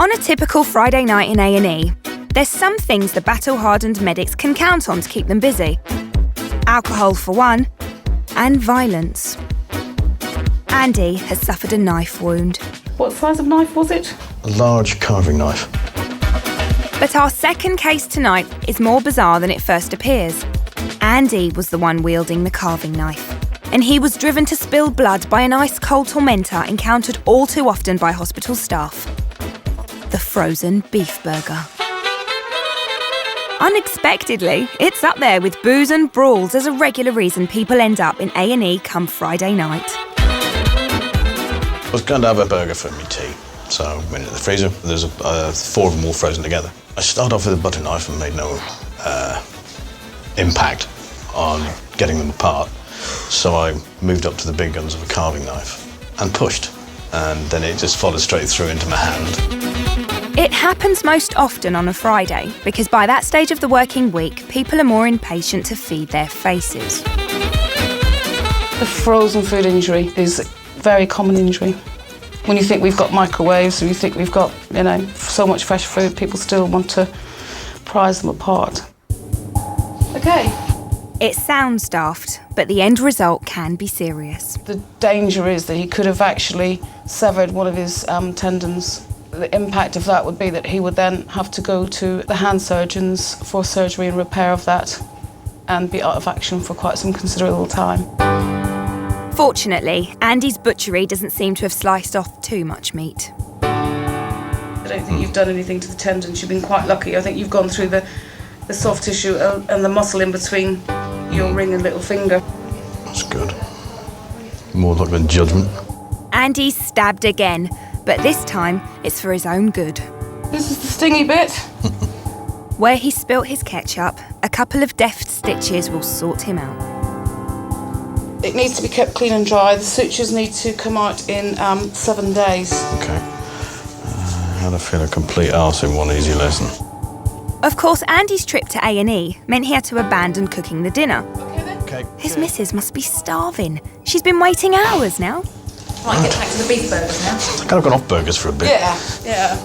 On a typical Friday night in A&E, there's some things the battle-hardened medics can count on to keep them busy. Alcohol for one, and violence. Andy has suffered a knife wound. What size of knife was it? A large carving knife. But our second case tonight is more bizarre than it first appears. Andy was the one wielding the carving knife, and he was driven to spill blood by an ice-cold tormentor encountered all too often by hospital staff. The frozen beef burger. Unexpectedly, it's up there with booze and brawls as a regular reason people end up in A&E come Friday night. I was going to have a burger for my tea, so I went into the freezer. There's 4 of them all frozen together. I started off with a butter knife and made no impact on getting them apart. So I moved up to the big guns of a carving knife and pushed, and then it just followed straight through into my hand. It happens most often on a Friday because by that stage of the working week, people are more impatient to feed their faces. The frozen food injury is a very common injury. When you think we've got microwaves, and you think we've got, so much fresh food, people still want to prize them apart. Okay. It sounds daft, but the end result can be serious. The danger is that he could have actually severed one of his tendons. The impact of that would be that he would then have to go to the hand surgeons for surgery and repair of that and be out of action for quite some considerable time. Fortunately, Andy's butchery doesn't seem to have sliced off too much meat. I don't think you've done anything to the tendons. You've been quite lucky. I think you've gone through the soft tissue and the muscle in between your ring and little finger. That's good. More like a judgment. Andy's stabbed again, but this time it's for his own good. This is the stingy bit. Where he spilt his ketchup, a couple of deft stitches will sort him out. It needs to be kept clean and dry. The sutures need to come out in 7 days. Okay. How to feel a complete arse in one easy lesson. Of course, Andy's trip to A&E meant he had to abandon cooking the dinner. Okay then. Okay. His missus must be starving. She's been waiting hours now. Might get back to the beef burgers now. I kind of gone off burgers for a bit. Yeah.